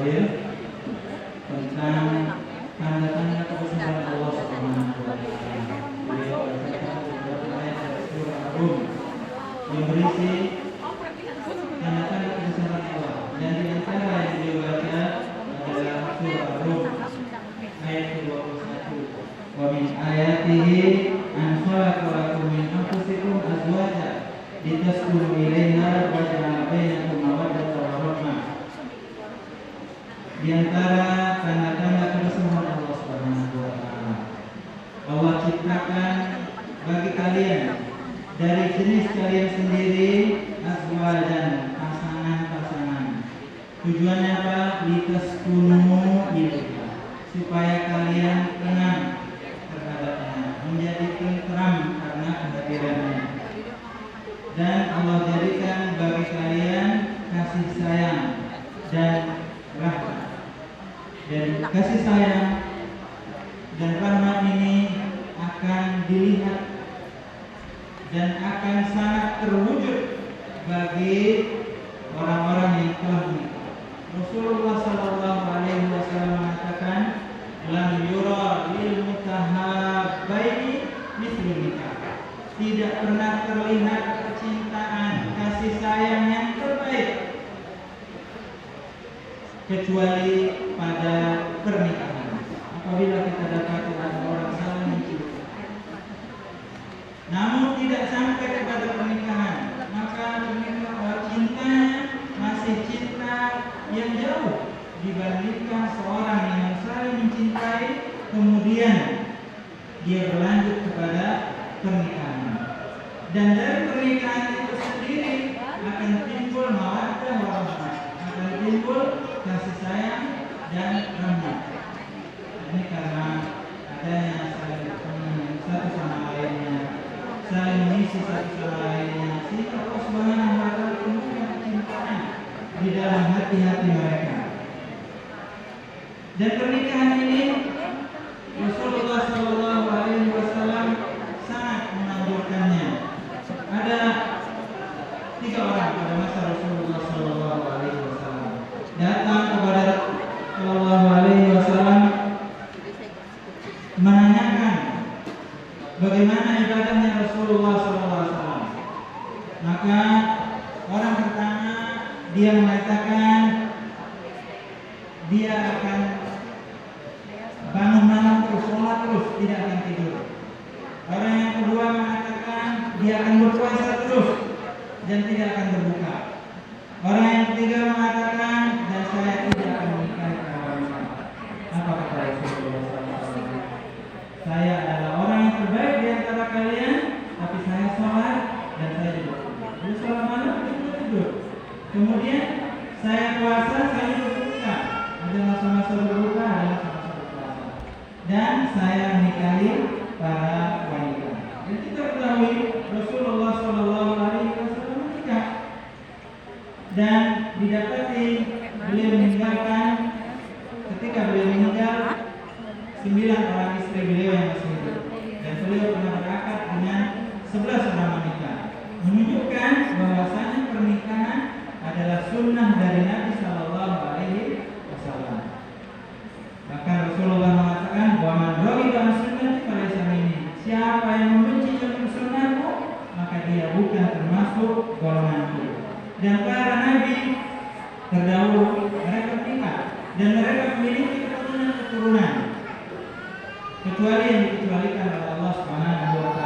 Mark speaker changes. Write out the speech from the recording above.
Speaker 1: Fadil tentang tanda-tanda kebesaran Allah Subhanahu wa taala. Beliau bacakan beberapa ayat dari surah Ar-Rum yang berisi tanda-tanda kebesaran Allah. Dan di antara yang beliau baca adalah surah Ar-Rum ayat 21. Wa min ayatihi an khalaqa lakum min anfusikum azwajan litaskunu ilaiha wa ja'ala bainakum mawaddatan wa rahmah. Di antara tanda-tanda kebesaran Allah Subhanahu wa taala, Allah ciptakan bagi kalian dari jenis kalian sendiri azwajan, pasangan-pasangan. Tujuannya apa? Litaskunu ilaiha, supaya kalian tenang terhadapnya, menjadi tenteram karena kehadirannya. Dan Allah jadikan bagi kalian kasih sayang dan rahmat. Dan kasih sayang dan rahmat ini akan dilihat dan akan sangat terwujud bagi orang-orang yang telah menikah. Rasulullah Sallallahu Alaihi Wasallam mengatakan, "Lam yura lil mutahabbaini mithlul nikah." Tidak pernah terlihat kecintaan, kasih sayang yang terbaik kecuali pada pernikahan. Apabila kita dapati ada orang saling mencintai, namun tidak sampai kepada pernikahan, maka cintanya masih cinta yang jauh dibandingkan seorang yang saling mencintai kemudian dia berlanjut kepada pernikahan. Dan dari pernikahan itu sendiri akan timbul mawaddah wa rahmah, akan timbul kasih sayang dan rahmat. Ini karena adanya saling satu sama lainnya, saling mengisi satu sama lainnya, sehingga Allah Subhanahu wa taala tumbuhkan kecintaan di dalam hati-hati mereka. Dan pernikahan ini Rasulullah Sallallahu Alaihi Wasallam sangat menganjurkannya. Ada 3 orang pada masa Rasulullah Sallallahu Alaihi Wasallam datang kepada Sallallahu Alaihi Wasallam menanyakan bagaimana ibadahnya Rasulullah Sallallahu Alaihi Wasallam. Maka orang pertama dia mengatakan dia akan bangun malam terus, sholat terus, tidak akan tidur. Orang yang kedua mengatakan dia akan berpuasa terus dan tidak akan berbuka. Orang yang ketiga mengatakan dan saya tidak akan menikahi wanita. Apa kata Rasulullah SAW? Saya adalah orang yang terbaik di antara kalian, tapi saya sholat dan saya juga tidur. Jadi sholat malam tidak tidur. Kemudian saya puasa, saya juga berbuka. Ada masa-masa berbuka, ada masa-masa berpuasa. Dan saya menikahi para wanita. Dan kita ketahui Rasulullah Sallallahu Alaihi Wasallam menikah dan didapati beliau meninggalkan ketika beliau meninggal 9 orang istri beliau yang masih hidup, dan beliau pernah berakad dengan 11 orang wanita, menunjukkan bahwasanya pernikahan adalah sunnah dari Nabi Sallallahu Alaihi Wasallam. Maka Rasulullah mengatakan, "Wa man raghiba an sunnati falaysa minni." Siapa yang membenci tentang sunnahku, maka dia bukan termasuk golonganku. Dan para nabi terdahulu mereka menikah dan mereka memiliki keturunan-keturunan, kecuali yang dikecualikan oleh Allah Subhanahu wa taala.